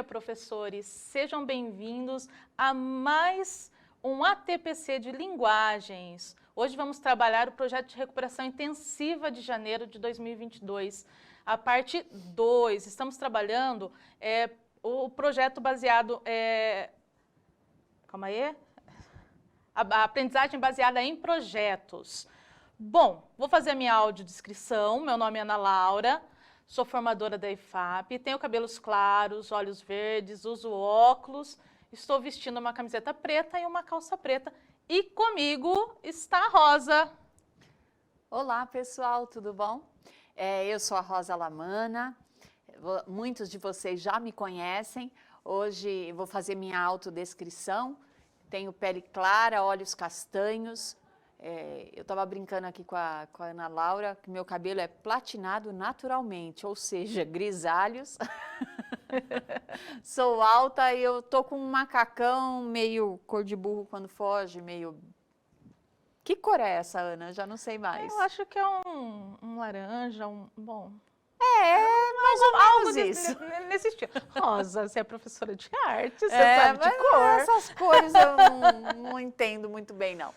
professores! Sejam bem-vindos a mais um ATPC de Linguagens. Hoje vamos trabalhar o projeto de recuperação intensiva de janeiro de 2022, a parte 2. Estamos trabalhando o projeto baseado... calma aí. A aprendizagem baseada em projetos. Bom, vou fazer a minha audiodescrição. Meu nome é Ana Laura. Sou formadora da IFAP, tenho cabelos claros, olhos verdes, uso óculos, estou vestindo uma camiseta preta e uma calça preta. E comigo está a Rosa. Olá, pessoal, tudo bom? Eu sou a Rosa Lamana, muitos de vocês já me conhecem. Hoje vou fazer minha autodescrição. Tenho pele clara, olhos castanhos. Eu estava brincando aqui com a Ana Laura, que meu cabelo é platinado naturalmente, ou seja, grisalhos. Sou alta e eu tô com um macacão meio cor de burro quando foge, meio... Que cor é essa, Ana? Já não sei mais. Eu acho que é um laranja, bom... mais ou menos isso. Nesse estilo. Rosa, você é professora de arte, você sabe de cor. Essas cores eu não entendo muito bem, não.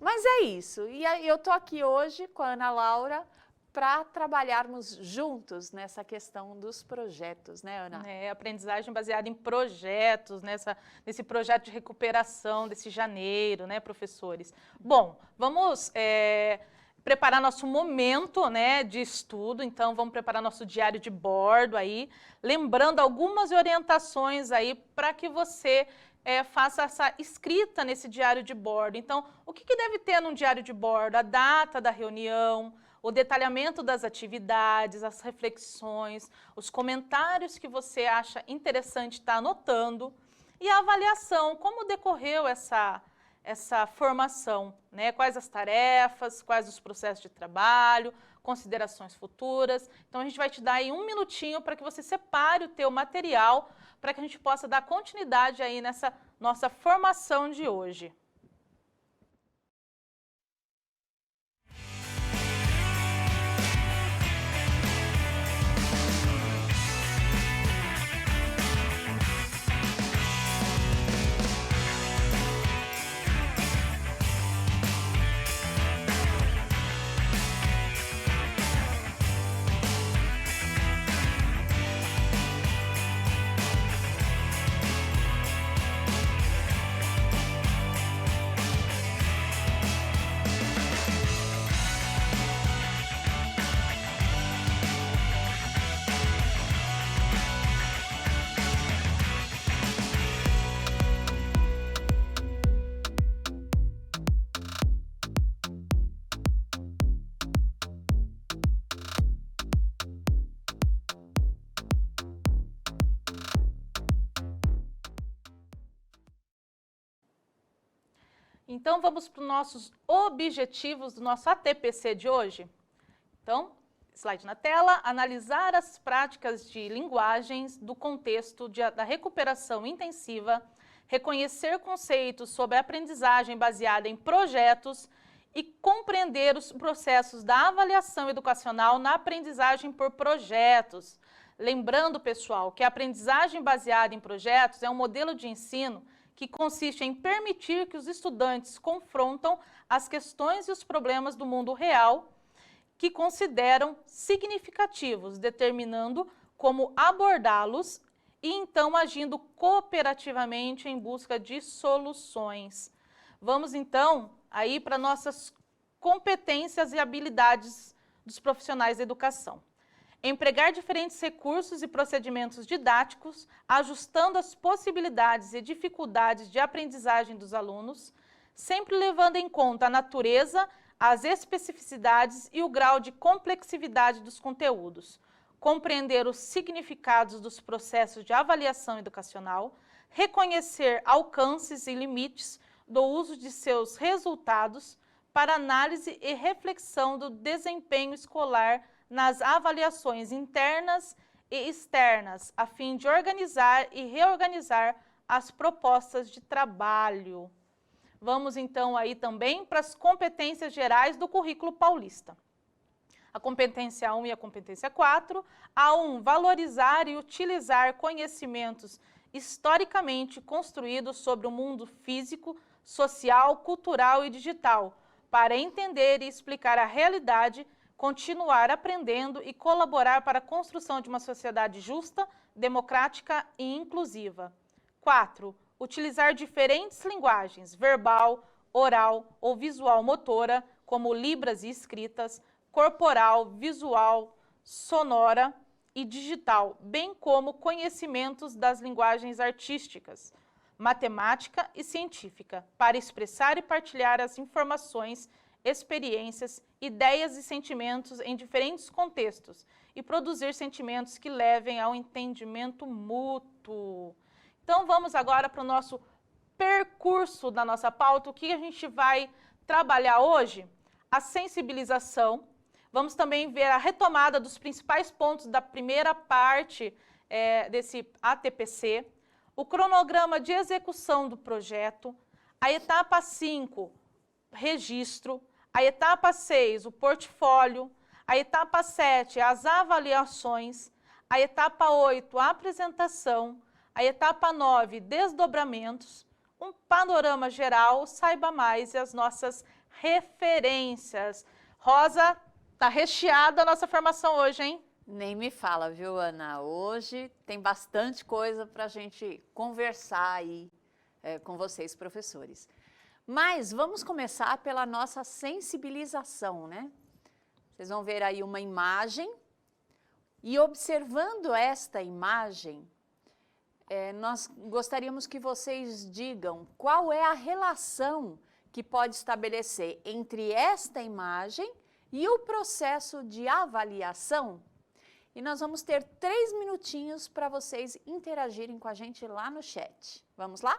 Mas é isso, e eu estou aqui hoje com a Ana Laura para trabalharmos juntos nessa questão dos projetos, né, Ana? Aprendizagem baseada em projetos, nesse projeto de recuperação desse janeiro, né, professores? Bom, vamos preparar nosso momento, né, de estudo, então vamos preparar nosso diário de bordo aí, lembrando algumas orientações aí para que você... faça essa escrita nesse diário de bordo. Então, o que deve ter num diário de bordo? A data da reunião, o detalhamento das atividades, as reflexões, os comentários que você acha interessante estar anotando e a avaliação, como decorreu essa formação, né? Quais as tarefas, quais os processos de trabalho, considerações futuras. Então, a gente vai te dar aí um minutinho para que você separe o teu material para que a gente possa dar continuidade aí nessa nossa formação de hoje. Então, vamos para os nossos objetivos do nosso ATPC de hoje. Então, slide na tela, analisar as práticas de linguagens do contexto da recuperação intensiva, reconhecer conceitos sobre a aprendizagem baseada em projetos e compreender os processos da avaliação educacional na aprendizagem por projetos. Lembrando, pessoal, que a aprendizagem baseada em projetos é um modelo de ensino que consiste em permitir que os estudantes confrontam as questões e os problemas do mundo real que consideram significativos, determinando como abordá-los e então agindo cooperativamente em busca de soluções. Vamos então aí para nossas competências e habilidades dos profissionais da educação. Empregar diferentes recursos e procedimentos didáticos, ajustando as possibilidades e dificuldades de aprendizagem dos alunos, sempre levando em conta a natureza, as especificidades e o grau de complexividade dos conteúdos. Compreender os significados dos processos de avaliação educacional, reconhecer alcances e limites do uso de seus resultados para análise e reflexão do desempenho escolar nas avaliações internas e externas, a fim de organizar e reorganizar as propostas de trabalho. Vamos então aí também para as competências gerais do currículo paulista. a competência 1 e a competência 4. A1, valorizar e utilizar conhecimentos historicamente construídos sobre o mundo físico, social, cultural e digital, para entender e explicar a realidade, continuar aprendendo e colaborar para a construção de uma sociedade justa, democrática e inclusiva. 4. Utilizar diferentes linguagens, verbal, oral ou visual motora, como libras e escritas, corporal, visual, sonora e digital, bem como conhecimentos das linguagens artísticas, matemática e científica, para expressar e partilhar as informações, experiências, ideias e sentimentos em diferentes contextos e produzir sentimentos que levem ao entendimento mútuo. Então, vamos agora para o nosso percurso da nossa pauta. O que a gente vai trabalhar hoje? A sensibilização. Vamos também ver a retomada dos principais pontos da primeira parte desse ATPC, o cronograma de execução do projeto, a etapa 5, registro, a etapa 6, o portfólio, a etapa 7, as avaliações, a etapa 8, a apresentação, a etapa 9, desdobramentos, um panorama geral, saiba mais e as nossas referências. Rosa, tá recheada a nossa formação hoje, hein? Nem me fala, viu, Ana? Hoje tem bastante coisa para a gente conversar aí com vocês, professores. Mas vamos começar pela nossa sensibilização, né? Vocês vão ver aí uma imagem e observando esta imagem, nós gostaríamos que vocês digam qual é a relação que pode estabelecer entre esta imagem e o processo de avaliação. E nós vamos ter 3 minutinhos para vocês interagirem com a gente lá no chat. Vamos lá?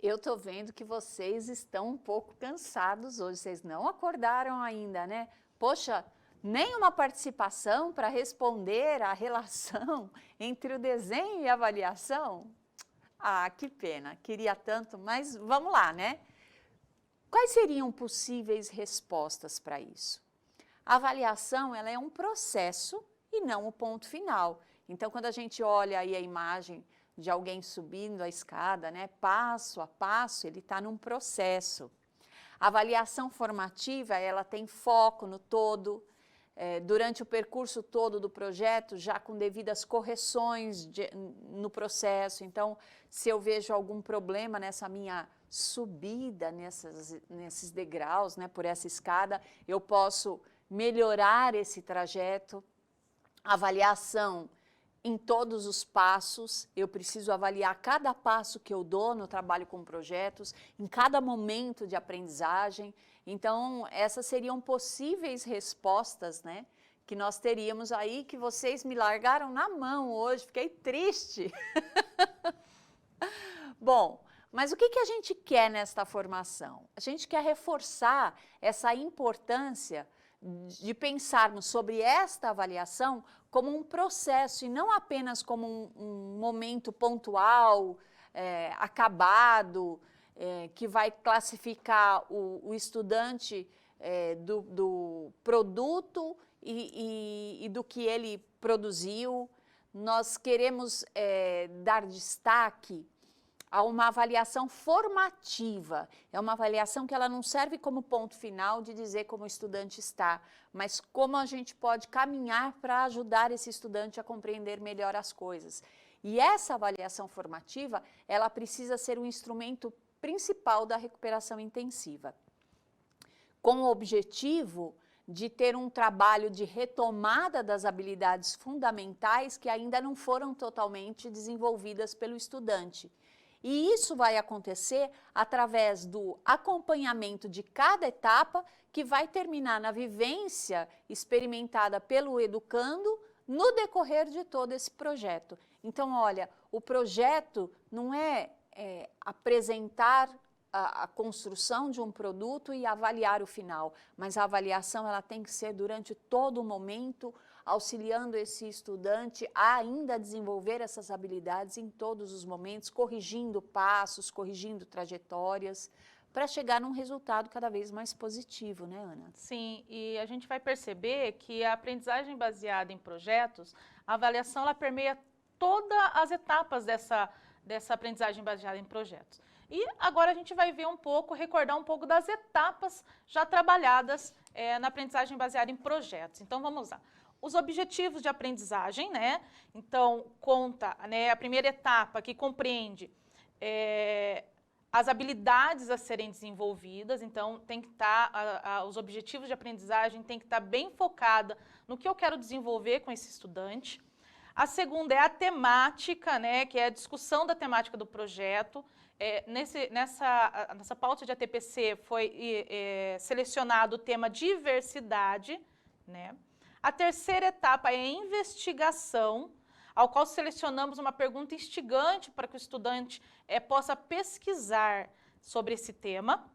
Eu estou vendo que vocês estão um pouco cansados hoje, vocês não acordaram ainda, né? Poxa, nenhuma participação para responder a relação entre o desenho e a avaliação? Ah, que pena, queria tanto, mas vamos lá, né? Quais seriam possíveis respostas para isso? A avaliação, ela é um processo e não o ponto final. Então, quando a gente olha aí a imagem de alguém subindo a escada, né, passo a passo, ele está num processo. A avaliação formativa, ela tem foco no todo, durante o percurso todo do projeto, já com devidas correções no processo. Então, se eu vejo algum problema nessa minha subida, nesses degraus, né, por essa escada, eu posso melhorar esse trajeto. Avaliação em todos os passos, eu preciso avaliar cada passo que eu dou no trabalho com projetos, em cada momento de aprendizagem. Então, essas seriam possíveis respostas, né, que nós teríamos aí, que vocês me largaram na mão hoje, fiquei triste. Bom, mas o que a gente quer nesta formação? A gente quer reforçar essa importância de pensarmos sobre esta avaliação como um processo e não apenas como um momento pontual, acabado, que vai classificar o estudante do produto e do que ele produziu. Nós queremos dar destaque a uma avaliação formativa. É uma avaliação que ela não serve como ponto final de dizer como o estudante está, mas como a gente pode caminhar para ajudar esse estudante a compreender melhor as coisas. E essa avaliação formativa, ela precisa ser um instrumento principal da recuperação intensiva, com o objetivo de ter um trabalho de retomada das habilidades fundamentais que ainda não foram totalmente desenvolvidas pelo estudante. E isso vai acontecer através do acompanhamento de cada etapa, que vai terminar na vivência experimentada pelo educando no decorrer de todo esse projeto. Então, olha, o projeto não é apresentar a construção de um produto e avaliar o final, mas a avaliação ela tem que ser durante todo o momento, auxiliando esse estudante a ainda desenvolver essas habilidades em todos os momentos, corrigindo passos, corrigindo trajetórias, para chegar num resultado cada vez mais positivo, né, Ana? Sim, e a gente vai perceber que a aprendizagem baseada em projetos, a avaliação ela permeia todas as etapas dessa aprendizagem baseada em projetos. E agora a gente vai ver um pouco, recordar um pouco das etapas já trabalhadas na aprendizagem baseada em projetos. Então, vamos lá. Os objetivos de aprendizagem, né? Então, conta, né, a primeira etapa que compreende as habilidades a serem desenvolvidas. Então, tem que estar, os objetivos de aprendizagem tem que estar bem focada no que eu quero desenvolver com esse estudante. A segunda é a temática, né, que é a discussão da temática do projeto. Nessa pauta de ATPC foi selecionado o tema diversidade, né? A terceira etapa é a investigação, ao qual selecionamos uma pergunta instigante para que o estudante possa pesquisar sobre esse tema.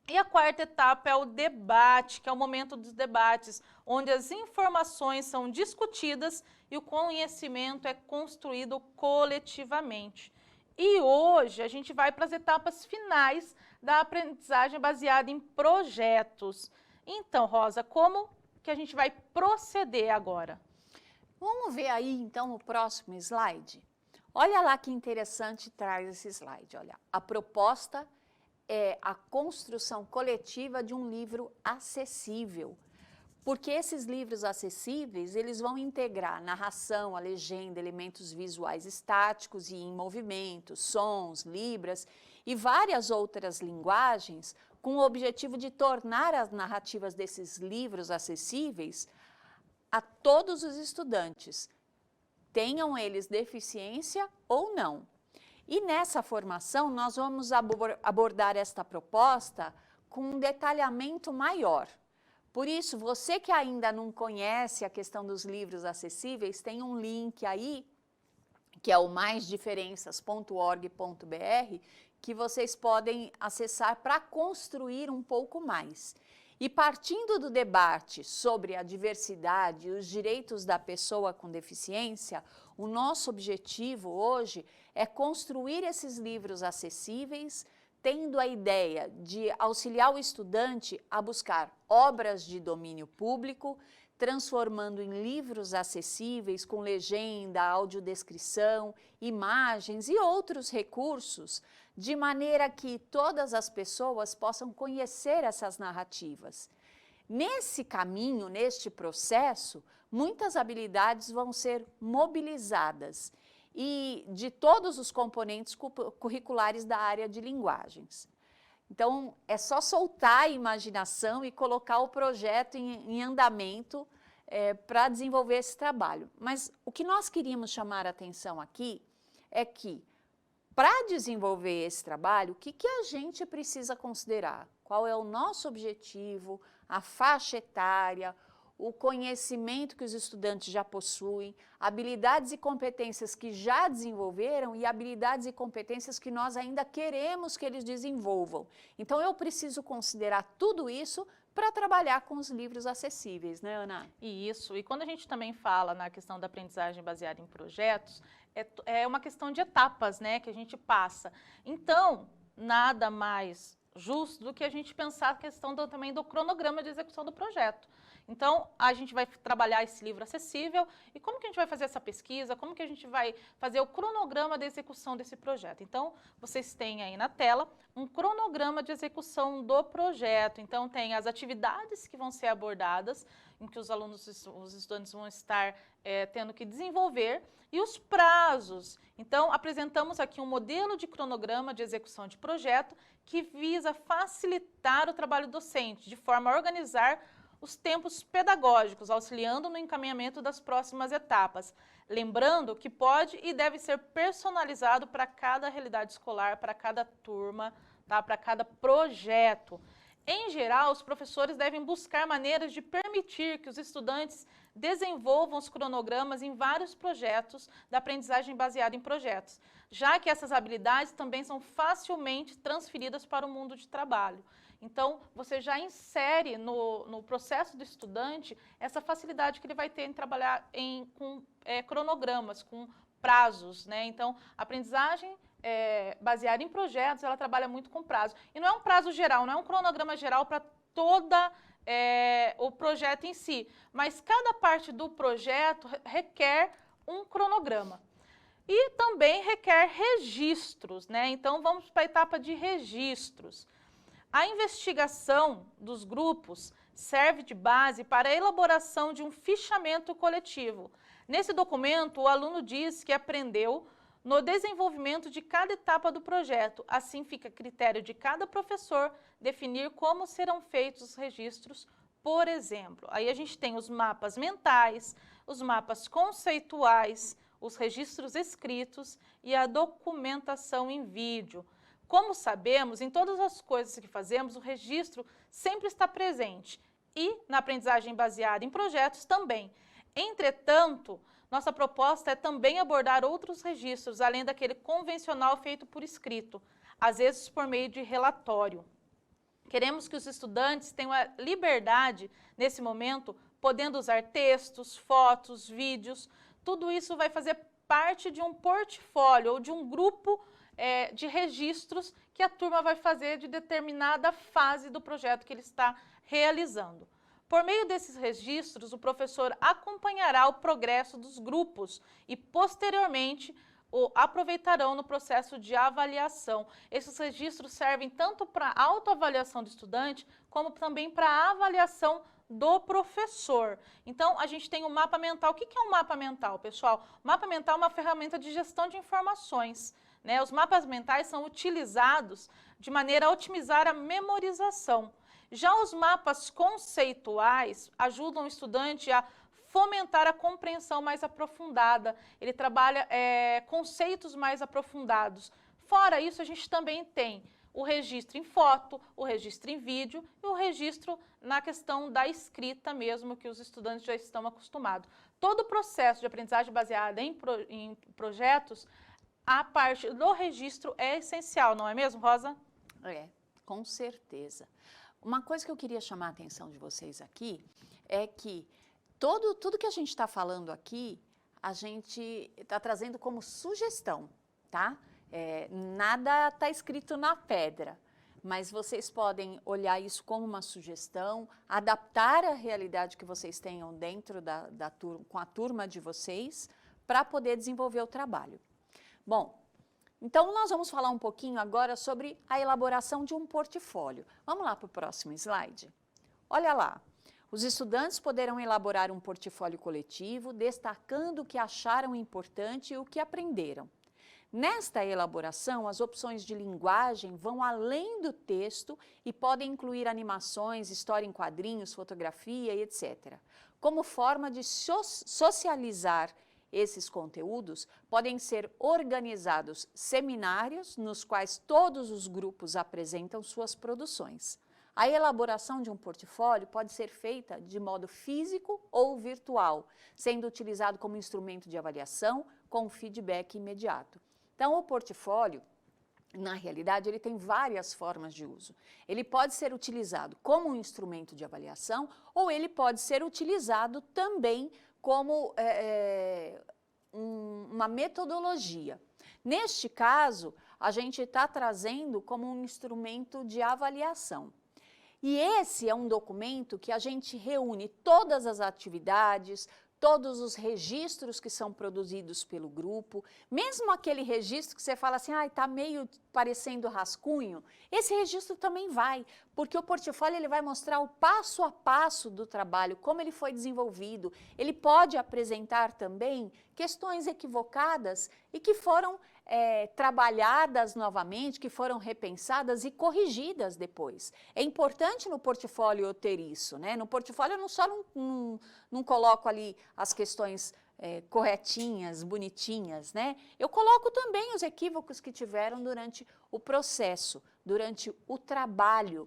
E a quarta etapa é o debate, que é o momento dos debates, onde as informações são discutidas e o conhecimento é construído coletivamente. E hoje a gente vai para as etapas finais da aprendizagem baseada em projetos. Então, Rosa, como que a gente vai proceder agora? Vamos ver aí, então, o próximo slide? Olha lá que interessante traz esse slide. Olha, a proposta é a construção coletiva de um livro acessível. Porque esses livros acessíveis, eles vão integrar narração, a legenda, elementos visuais estáticos e em movimento, sons, libras e várias outras linguagens, com o objetivo de tornar as narrativas desses livros acessíveis a todos os estudantes, tenham eles deficiência ou não. E nessa formação, nós vamos abordar esta proposta com um detalhamento maior. Por isso, você que ainda não conhece a questão dos livros acessíveis, tem um link aí que é o maisdiferenças.org.br, que vocês podem acessar para construir um pouco mais. E partindo do debate sobre a diversidade e os direitos da pessoa com deficiência, o nosso objetivo hoje é construir esses livros acessíveis, tendo a ideia de auxiliar o estudante a buscar obras de domínio público, transformando em livros acessíveis com legenda, audiodescrição, imagens e outros recursos, de maneira que todas as pessoas possam conhecer essas narrativas. Nesse caminho, neste processo, muitas habilidades vão ser mobilizadas e de todos os componentes curriculares da área de linguagens. Então, é só soltar a imaginação e colocar o projeto em andamento para desenvolver esse trabalho. Mas o que nós queríamos chamar a atenção aqui é que, para desenvolver esse trabalho, o que a gente precisa considerar? Qual é o nosso objetivo, a faixa etária, o conhecimento que os estudantes já possuem, habilidades e competências que já desenvolveram e habilidades e competências que nós ainda queremos que eles desenvolvam. Então, eu preciso considerar tudo isso para trabalhar com os livros acessíveis, né, Ana? Isso, e quando a gente também fala na questão da aprendizagem baseada em projetos, é uma questão de etapas, né, que a gente passa. Então, nada mais justo do que a gente pensar a questão também do cronograma de execução do projeto. Então, a gente vai trabalhar esse livro acessível e como que a gente vai fazer essa pesquisa, como que a gente vai fazer o cronograma da execução desse projeto. Então, vocês têm aí na tela um cronograma de execução do projeto. Então, tem as atividades que vão ser abordadas, em que os alunos, os estudantes vão estar tendo que desenvolver, e os prazos. Então, apresentamos aqui um modelo de cronograma de execução de projeto que visa facilitar o trabalho docente, de forma a organizar os tempos pedagógicos, auxiliando no encaminhamento das próximas etapas. Lembrando que pode e deve ser personalizado para cada realidade escolar, para cada turma, tá? Para cada projeto. Em geral, os professores devem buscar maneiras de permitir que os estudantes desenvolvam os cronogramas em vários projetos da aprendizagem baseada em projetos, já que essas habilidades também são facilmente transferidas para o mundo de trabalho. Então, você já insere no processo do estudante essa facilidade que ele vai ter em trabalhar com cronogramas, com prazos, né? Então, a aprendizagem baseada em projetos, ela trabalha muito com prazo. E não é um prazo geral, não é um cronograma geral para toda o projeto em si, mas cada parte do projeto requer um cronograma. E também requer registros, né? Então, vamos para a etapa de registros. A investigação dos grupos serve de base para a elaboração de um fichamento coletivo. Nesse documento, o aluno diz que aprendeu no desenvolvimento de cada etapa do projeto. Assim, fica a critério de cada professor definir como serão feitos os registros, por exemplo. Aí a gente tem os mapas mentais, os mapas conceituais, os registros escritos e a documentação em vídeo. Como sabemos, em todas as coisas que fazemos, o registro sempre está presente e na aprendizagem baseada em projetos também. Entretanto, nossa proposta é também abordar outros registros, além daquele convencional feito por escrito, às vezes por meio de relatório. Queremos que os estudantes tenham a liberdade, nesse momento, podendo usar textos, fotos, vídeos. Tudo isso vai fazer parte de um portfólio ou de um grupo de registros que a turma vai fazer de determinada fase do projeto que ele está realizando. Por meio desses registros, o professor acompanhará o progresso dos grupos e, posteriormente, o aproveitarão no processo de avaliação. Esses registros servem tanto para a autoavaliação do estudante, como também para a avaliação do professor. Então, a gente tem o mapa mental. O que é um mapa mental, pessoal? O mapa mental é uma ferramenta de gestão de informações, né? Os mapas mentais são utilizados de maneira a otimizar a memorização. Já os mapas conceituais ajudam o estudante a fomentar a compreensão mais aprofundada. Ele trabalha conceitos mais aprofundados. Fora isso, a gente também tem o registro em foto, o registro em vídeo e o registro na questão da escrita mesmo, que os estudantes já estão acostumados. todo o processo de aprendizagem baseada em projetos, a parte do registro é essencial, não é mesmo, Rosa? É, com certeza. Uma coisa que eu queria chamar a atenção de vocês aqui é que tudo que a gente está falando aqui, a gente está trazendo como sugestão, tá? Nada está escrito na pedra, mas vocês podem olhar isso como uma sugestão, adaptar a realidade que vocês tenham dentro da turma, com a turma de vocês, para poder desenvolver o trabalho. Bom, então nós vamos falar um pouquinho agora sobre a elaboração de um portfólio. Vamos lá para o próximo slide? Olha lá. Os estudantes poderão elaborar um portfólio coletivo, destacando o que acharam importante e o que aprenderam. Nesta elaboração, as opções de linguagem vão além do texto e podem incluir animações, história em quadrinhos, fotografia e etc. Como forma de socializar esses conteúdos, podem ser organizados seminários nos quais todos os grupos apresentam suas produções. A elaboração de um portfólio pode ser feita de modo físico ou virtual, sendo utilizado como instrumento de avaliação com feedback imediato. Então, o portfólio, na realidade, ele tem várias formas de uso. Ele pode ser utilizado como um instrumento de avaliação ou ele pode ser utilizado também como uma metodologia. Neste caso, a gente está trazendo como um instrumento de avaliação. E esse é um documento que a gente reúne todas as atividades, todos os registros que são produzidos pelo grupo, mesmo aquele registro que você fala assim, está meio parecendo rascunho, esse registro também vai, porque o portfólio ele vai mostrar o passo a passo do trabalho, como ele foi desenvolvido. Ele pode apresentar também questões equivocadas e que foram trabalhadas novamente, que foram repensadas e corrigidas depois. É importante no portfólio eu ter isso, né? No portfólio eu não coloco ali as questões corretinhas, bonitinhas, né? Eu coloco também os equívocos que tiveram durante o processo, durante o trabalho,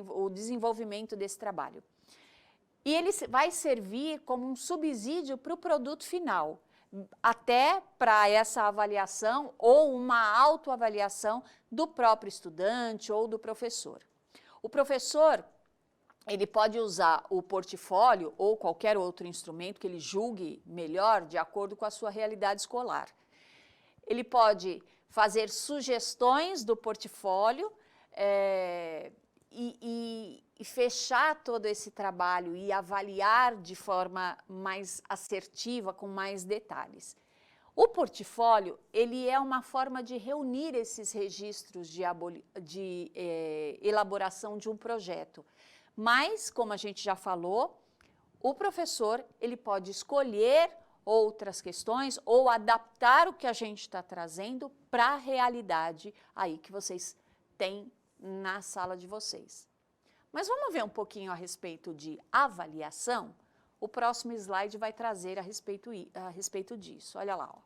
o desenvolvimento desse trabalho. E ele vai servir como um subsídio para o produto final, até para essa avaliação ou uma autoavaliação do próprio estudante ou do professor. O professor, ele pode usar o portfólio ou qualquer outro instrumento que ele julgue melhor de acordo com a sua realidade escolar. Ele pode fazer sugestões do portfólio e fechar todo esse trabalho e avaliar de forma mais assertiva, com mais detalhes. O portfólio, ele é uma forma de reunir esses registros de elaboração de um projeto. Mas, como a gente já falou, o professor, ele pode escolher outras questões ou adaptar o que a gente está trazendo para a realidade aí que vocês têm na sala de vocês. Mas vamos ver um pouquinho a respeito de avaliação? O próximo slide vai trazer a respeito disso. Olha lá. Ó.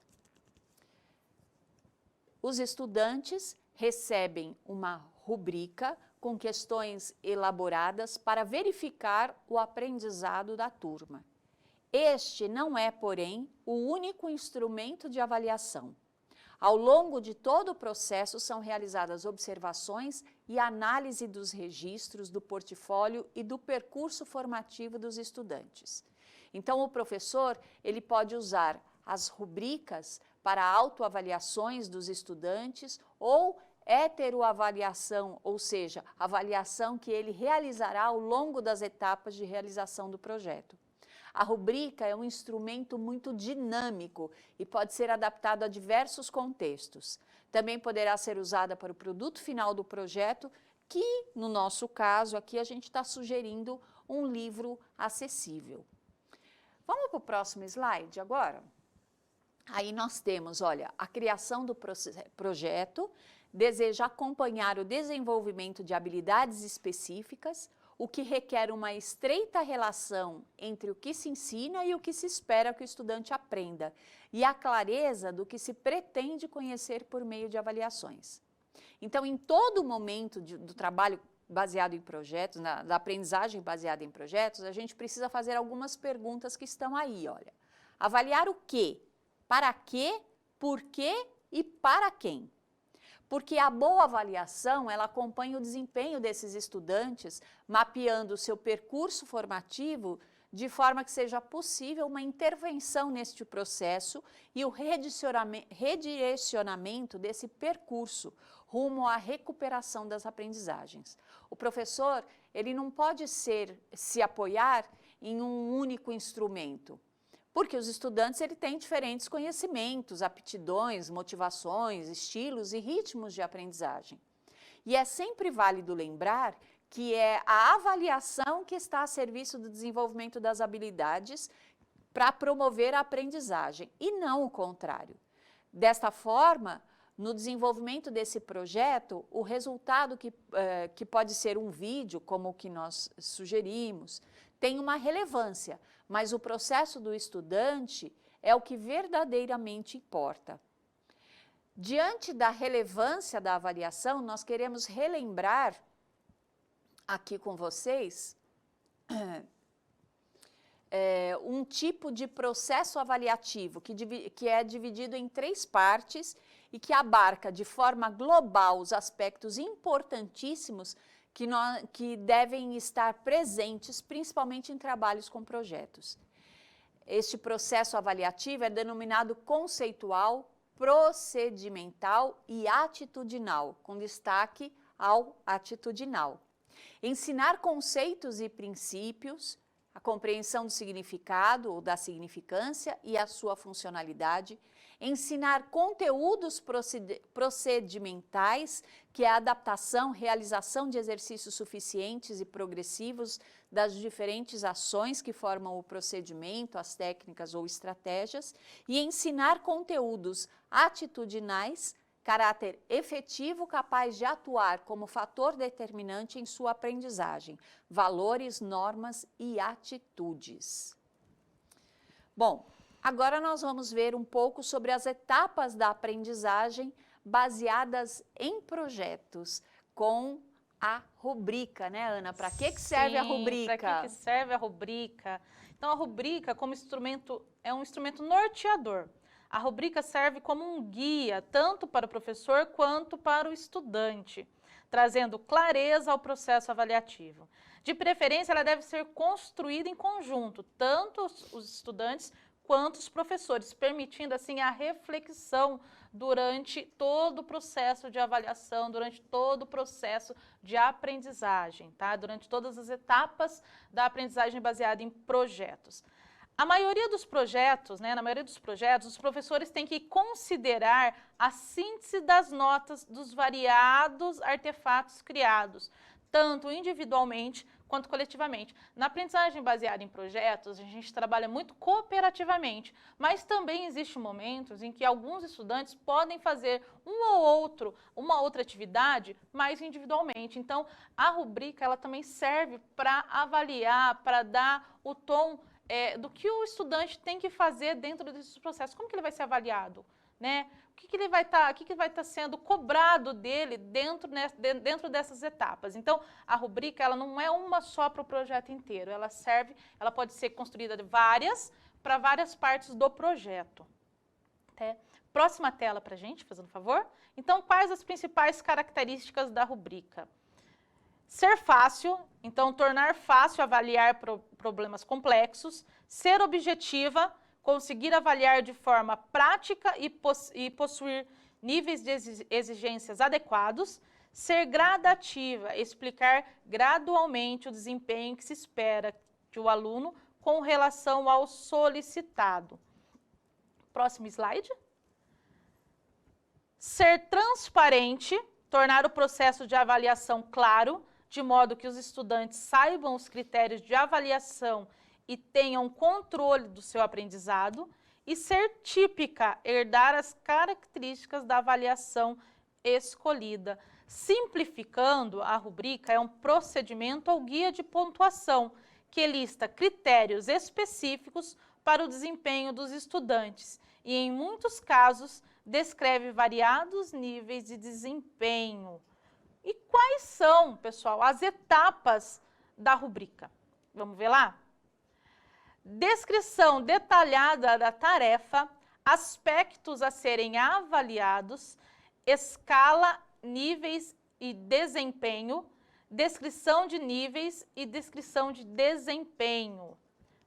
Os estudantes recebem uma rubrica com questões elaboradas para verificar o aprendizado da turma. Este não é, porém, o único instrumento de avaliação. Ao longo de todo o processo são realizadas observações e análise dos registros do portfólio e do percurso formativo dos estudantes. Então, o professor, ele pode usar as rubricas para autoavaliações dos estudantes ou heteroavaliação, ou seja, avaliação que ele realizará ao longo das etapas de realização do projeto. A rubrica é um instrumento muito dinâmico e pode ser adaptado a diversos contextos. Também poderá ser usada para o produto final do projeto, que, no nosso caso, aqui a gente está sugerindo um livro acessível. Vamos para o próximo slide agora? Aí nós temos, olha, a criação do projeto, deseja acompanhar o desenvolvimento de habilidades específicas, o que requer uma estreita relação entre o que se ensina e o que se espera que o estudante aprenda, e a clareza do que se pretende conhecer por meio de avaliações. Então, em todo momento do trabalho baseado em projetos, da aprendizagem baseada em projetos, a gente precisa fazer algumas perguntas que estão aí, olha. Avaliar o quê? Para quê? Por quê e para quem? Porque a boa avaliação, ela acompanha o desempenho desses estudantes, mapeando o seu percurso formativo de forma que seja possível uma intervenção neste processo e o redirecionamento desse percurso rumo à recuperação das aprendizagens. O professor, ele não pode se apoiar em um único instrumento, porque os estudantes têm diferentes conhecimentos, aptidões, motivações, estilos e ritmos de aprendizagem. E é sempre válido lembrar que é a avaliação que está a serviço do desenvolvimento das habilidades para promover a aprendizagem, e não o contrário. Desta forma, no desenvolvimento desse projeto, o resultado que pode ser um vídeo, como o que nós sugerimos, tem uma relevância, mas o processo do estudante é o que verdadeiramente importa. Diante da relevância da avaliação, nós queremos relembrar aqui com vocês um tipo de processo avaliativo que é dividido em 3 partes e que abarca de forma global os aspectos importantíssimos que devem estar presentes, principalmente em trabalhos com projetos. Este processo avaliativo é denominado conceitual, procedimental e atitudinal, com destaque ao atitudinal. Ensinar conceitos e princípios, a compreensão do significado ou da significância e a sua funcionalidade. Ensinar conteúdos procedimentais, que é a adaptação, realização de exercícios suficientes e progressivos das diferentes ações que formam o procedimento, as técnicas ou estratégias. E ensinar conteúdos atitudinais, caráter efetivo capaz de atuar como fator determinante em sua aprendizagem, valores, normas e atitudes. Bom, agora nós vamos ver um pouco sobre as etapas da aprendizagem baseadas em projetos, com a rubrica, né, Ana? Para que serve a rubrica? Para que serve a rubrica? Então, a rubrica como instrumento, é um instrumento norteador. A rubrica serve como um guia, tanto para o professor quanto para o estudante, trazendo clareza ao processo avaliativo. De preferência, ela deve ser construída em conjunto, tanto os estudantes quanto os professores, permitindo assim a reflexão durante todo o processo de avaliação, durante todo o processo de aprendizagem, tá? Durante todas as etapas da aprendizagem baseada em projetos. A maioria dos projetos, na maioria dos projetos, os professores têm que considerar a síntese das notas dos variados artefatos criados, tanto individualmente quanto coletivamente. Na aprendizagem baseada em projetos, a gente trabalha muito cooperativamente, mas também existem momentos em que alguns estudantes podem fazer uma outra atividade mais individualmente. Então, a rubrica ela também serve para avaliar, para dar o tom do que o estudante tem que fazer dentro desses processos. Como que ele vai ser avaliado? Né? O que ele vai estar sendo cobrado dele dentro dessas etapas? Então, a rubrica ela não é uma só para o projeto inteiro. Ela pode ser construída de para várias partes do projeto. Próxima tela para a gente, fazendo favor. Então, quais as principais características da rubrica? Ser fácil, então tornar fácil avaliar problemas complexos, ser objetiva, conseguir avaliar de forma prática e possuir níveis de exigências adequados, ser gradativa, explicar gradualmente o desempenho que se espera de o aluno com relação ao solicitado. Próximo slide. Ser transparente, tornar o processo de avaliação claro, de modo que os estudantes saibam os critérios de avaliação e tenham controle do seu aprendizado, e ser típica, herdar as características da avaliação escolhida. Simplificando, a rubrica é um procedimento ou guia de pontuação que lista critérios específicos para o desempenho dos estudantes e, em muitos casos, descreve variados níveis de desempenho. E quais são, pessoal, as etapas da rubrica? Vamos ver lá? descrição detalhada da tarefa, aspectos a serem avaliados, escala, níveis e desempenho, descrição de níveis e descrição de desempenho,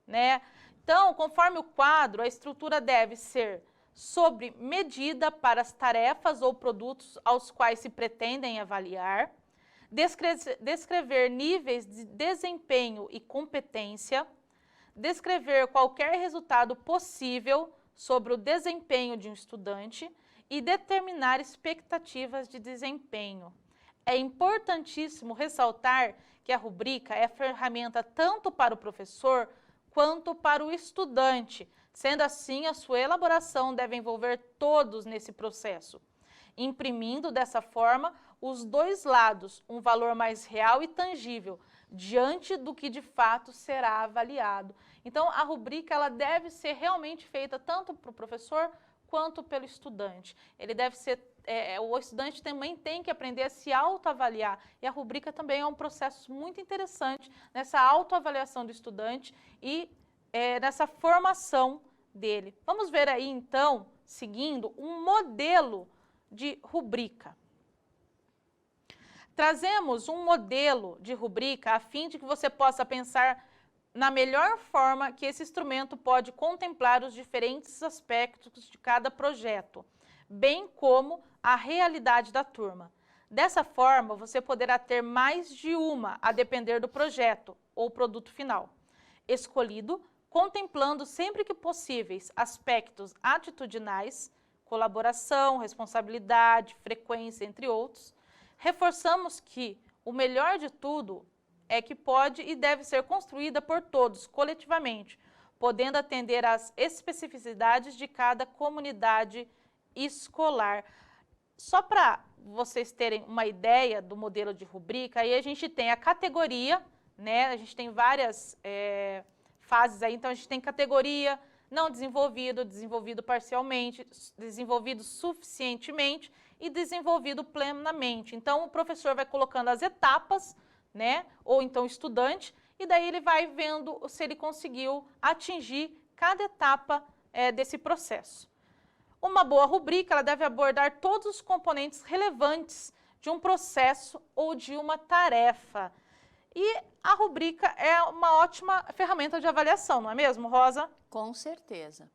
né? Então, conforme o quadro, a estrutura deve ser sobre medida para as tarefas ou produtos aos quais se pretendem avaliar, descrever níveis de desempenho e competência, descrever qualquer resultado possível sobre o desempenho de um estudante e determinar expectativas de desempenho. É importantíssimo ressaltar que a rubrica é ferramenta tanto para o professor quanto para o estudante. Sendo assim, a sua elaboração deve envolver todos nesse processo, imprimindo dessa forma os dois lados, um valor mais real e tangível, diante do que de fato será avaliado. Então, a rubrica ela deve ser realmente feita tanto para o professor quanto pelo estudante. Ele deve ser, o estudante também tem que aprender a se autoavaliar, e a rubrica também é um processo muito interessante nessa autoavaliação do estudante e nessa formação dele. Vamos ver aí, então, seguindo, um modelo de rubrica. Trazemos um modelo de rubrica a fim de que você possa pensar na melhor forma que esse instrumento pode contemplar os diferentes aspectos de cada projeto, bem como a realidade da turma. Dessa forma, você poderá ter mais de uma, a depender do projeto ou produto final escolhido, contemplando sempre que possíveis aspectos atitudinais, colaboração, responsabilidade, frequência, entre outros. Reforçamos que o melhor de tudo é que pode e deve ser construída por todos, coletivamente, podendo atender às especificidades de cada comunidade escolar. Só para vocês terem uma ideia do modelo de rubrica, aí a gente tem a categoria, né? A gente tem várias fases aí, então a gente tem categoria, não desenvolvido, desenvolvido parcialmente, desenvolvido suficientemente e desenvolvido plenamente. Então, o professor vai colocando as etapas, né? Ou então o estudante, e daí ele vai vendo se ele conseguiu atingir cada etapa desse processo. Uma boa rubrica, ela deve abordar todos os componentes relevantes de um processo ou de uma tarefa. E a rubrica é uma ótima ferramenta de avaliação, não é mesmo, Rosa? Com certeza.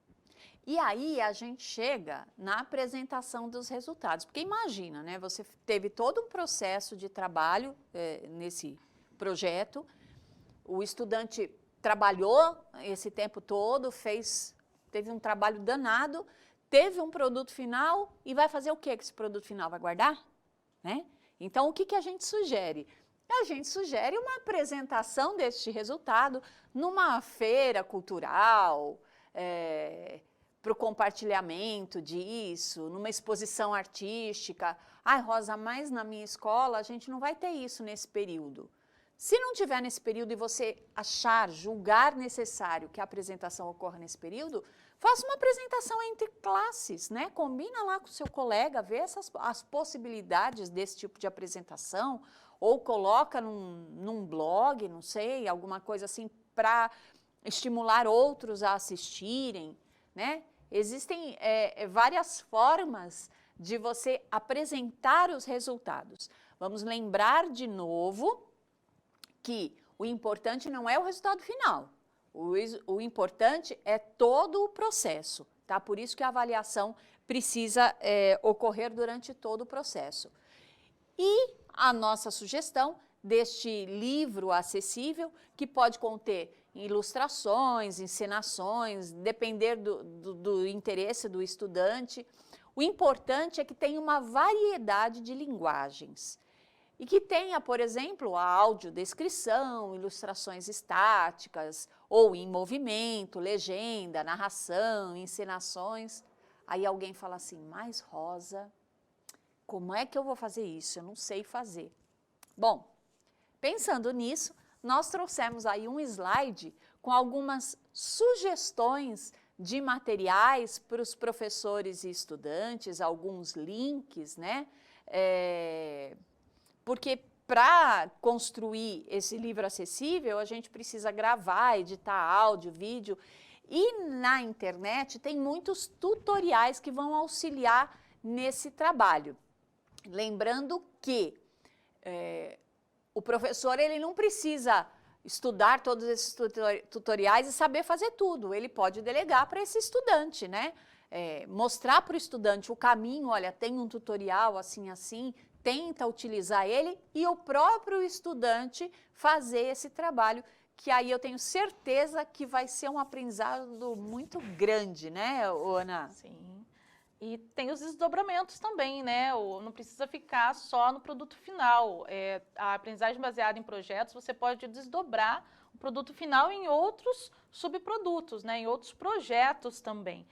E aí a gente chega na apresentação dos resultados, porque imagina, né? Você teve todo um processo de trabalho nesse projeto, o estudante trabalhou esse tempo todo, teve um trabalho danado, teve um produto final e vai fazer o que esse produto final? Vai guardar? Né? Então, o que a gente sugere? A gente sugere uma apresentação deste resultado numa feira cultural, para o compartilhamento disso, numa exposição artística. Ai, Rosa, mas na minha escola a gente não vai ter isso nesse período. Se não tiver nesse período e você julgar necessário que a apresentação ocorra nesse período, faça uma apresentação entre classes, né? Combina lá com o seu colega, vê as possibilidades desse tipo de apresentação, ou coloca num blog, não sei, alguma coisa assim, para estimular outros a assistirem, né? Existem várias formas de você apresentar os resultados. Vamos lembrar de novo que o importante não é o resultado final, o importante é todo o processo, tá? Por isso que a avaliação precisa ocorrer durante todo o processo. E a nossa sugestão deste livro acessível, que pode conter ilustrações, encenações, depender do interesse do estudante. O importante é que tenha uma variedade de linguagens e que tenha, por exemplo, a audiodescrição, ilustrações estáticas ou em movimento, legenda, narração, encenações. Aí alguém fala assim, mas Rosa, como é que eu vou fazer isso? Eu não sei fazer. Bom, pensando nisso, nós trouxemos aí um slide com algumas sugestões de materiais para os professores e estudantes, alguns links, né? Porque para construir esse livro acessível, a gente precisa gravar, editar áudio, vídeo, e na internet tem muitos tutoriais que vão auxiliar nesse trabalho. Lembrando que o professor ele não precisa estudar todos esses tutoriais e saber fazer tudo, ele pode delegar para esse estudante, né? Mostrar para o estudante o caminho, olha, tem um tutorial assim, assim, tenta utilizar ele e o próprio estudante fazer esse trabalho, que aí eu tenho certeza que vai ser um aprendizado muito grande, né, Ana? Sim. E tem os desdobramentos também, né? Não precisa ficar só no produto final. A aprendizagem baseada em projetos, você pode desdobrar o produto final em outros subprodutos, né? Em outros projetos também.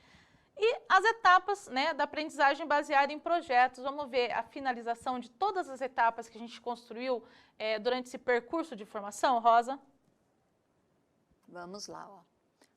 E as etapas, né, da aprendizagem baseada em projetos. Vamos ver a finalização de todas as etapas que a gente construiu durante esse percurso de formação, Rosa? Vamos lá, ó.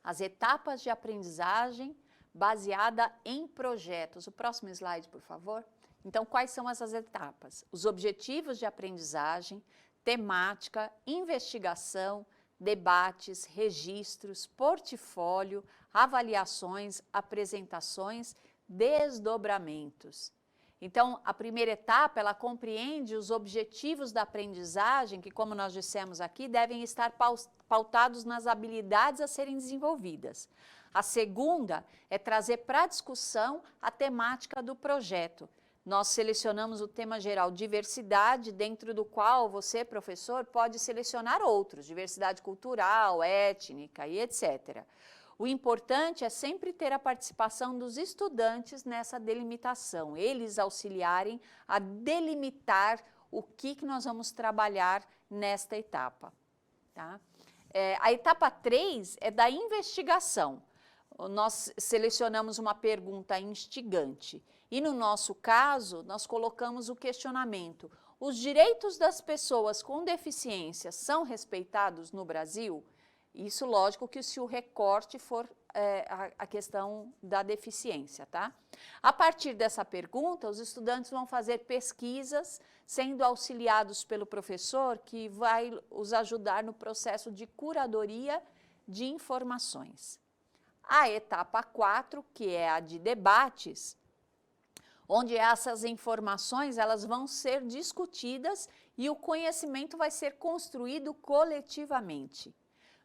As etapas de aprendizagem baseada em projetos. O próximo slide, por favor. Então, quais são essas etapas? Os objetivos de aprendizagem, temática, investigação, debates, registros, portfólio, avaliações, apresentações, desdobramentos. Então, a primeira etapa, ela compreende os objetivos da aprendizagem, que, como nós dissemos aqui, devem estar pautados nas habilidades a serem desenvolvidas. A segunda é trazer para a discussão a temática do projeto. Nós selecionamos o tema geral diversidade, dentro do qual você, professor, pode selecionar outros, diversidade cultural, étnica e etc. O importante é sempre ter a participação dos estudantes nessa delimitação, eles auxiliarem a delimitar o que nós vamos trabalhar nesta etapa. Tá? A etapa 3 é da investigação. Nós selecionamos uma pergunta instigante e, no nosso caso, nós colocamos o questionamento: os direitos das pessoas com deficiência são respeitados no Brasil? Isso, lógico, que se o recorte for a questão da deficiência, tá? A partir dessa pergunta, os estudantes vão fazer pesquisas, sendo auxiliados pelo professor, que vai os ajudar no processo de curadoria de informações. A etapa 4, que é a de debates, onde essas informações elas vão ser discutidas e o conhecimento vai ser construído coletivamente.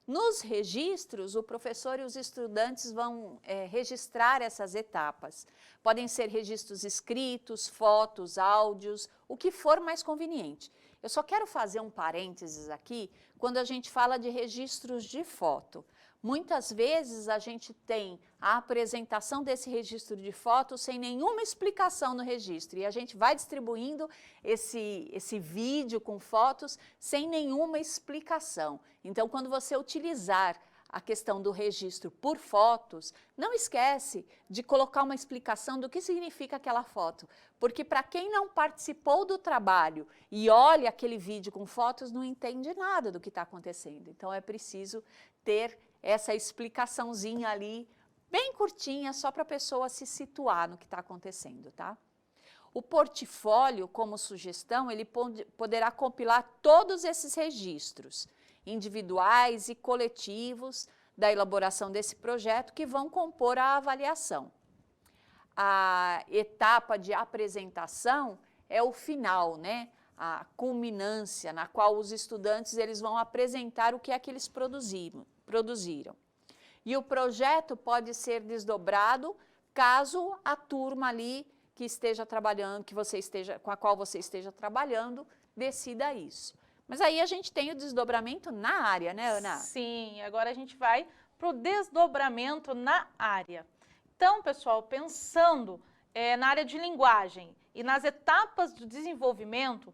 Nos registros, o professor e os estudantes vão registrar essas etapas. Podem ser registros escritos, fotos, áudios, o que for mais conveniente. Eu só quero fazer um parênteses aqui, quando a gente fala de registros de foto. Muitas vezes a gente tem a apresentação desse registro de foto sem nenhuma explicação no registro e a gente vai distribuindo esse vídeo com fotos sem nenhuma explicação. Então, quando você utilizar a questão do registro por fotos, não esquece de colocar uma explicação do que significa aquela foto, porque para quem não participou do trabalho e olha aquele vídeo com fotos, não entende nada do que está acontecendo. Então, é preciso ter essa explicaçãozinha ali, bem curtinha, só para a pessoa se situar no que está acontecendo, tá? O portfólio, como sugestão, ele poderá compilar todos esses registros, individuais e coletivos, da elaboração desse projeto, que vão compor a avaliação. A etapa de apresentação é o final, né? A culminância, na qual os estudantes eles vão apresentar o que é que eles produziram. E o projeto pode ser desdobrado caso a turma ali que esteja trabalhando, com a qual você esteja trabalhando, decida isso. Mas aí a gente tem o desdobramento na área, né, Ana? Sim, agora a gente vai para o desdobramento na área. Então, pessoal, pensando na área de linguagem e nas etapas do desenvolvimento,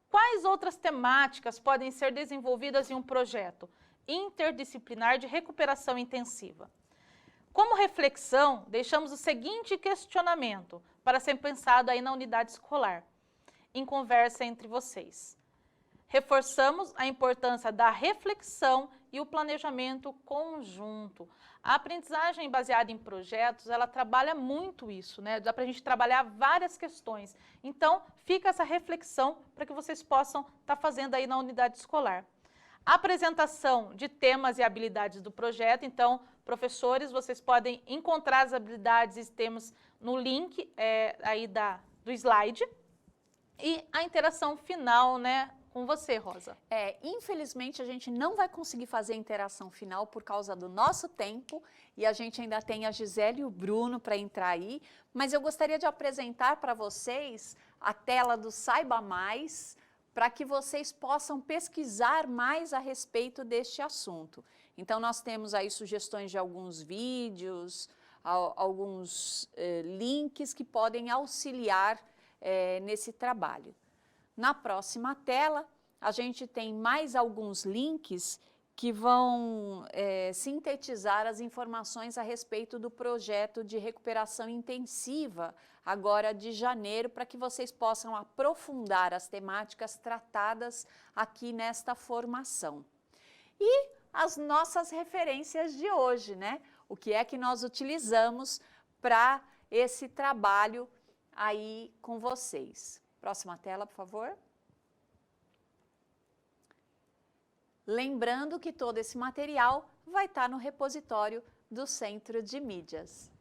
quais outras temáticas podem ser desenvolvidas em um projeto interdisciplinar de recuperação intensiva? Como reflexão, deixamos o seguinte questionamento para ser pensado aí na unidade escolar, em conversa entre vocês. Reforçamos a importância da reflexão e o planejamento conjunto. A aprendizagem baseada em projetos, ela trabalha muito isso, né? Dá para a gente trabalhar várias questões. Então, fica essa reflexão para que vocês possam estar fazendo aí na unidade escolar. Apresentação de temas e habilidades do projeto. Então, professores, vocês podem encontrar as habilidades e temas no link aí do slide. E a interação final, né, com você, Rosa. Infelizmente, a gente não vai conseguir fazer a interação final por causa do nosso tempo, e a gente ainda tem a Gisele e o Bruno para entrar aí, mas eu gostaria de apresentar para vocês a tela do Saiba Mais, para que vocês possam pesquisar mais a respeito deste assunto. Então, nós temos aí sugestões de alguns vídeos, alguns links que podem auxiliar nesse trabalho. Na próxima tela, a gente tem mais alguns links que vão sintetizar as informações a respeito do projeto de recuperação intensiva, agora de janeiro, para que vocês possam aprofundar as temáticas tratadas aqui nesta formação. E as nossas referências de hoje, né? O que é que nós utilizamos para esse trabalho aí com vocês. Próxima tela, por favor. Lembrando que todo esse material vai estar no repositório do Centro de Mídias.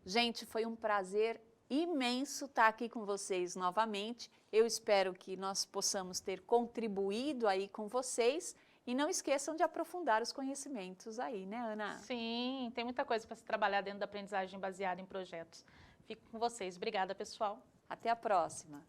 Gente, foi um prazer imenso estar aqui com vocês novamente. Eu espero que nós possamos ter contribuído aí com vocês. E não esqueçam de aprofundar os conhecimentos aí, né, Ana? Sim, tem muita coisa para se trabalhar dentro da aprendizagem baseada em projetos. Fico com vocês. Obrigada, pessoal. Até a próxima.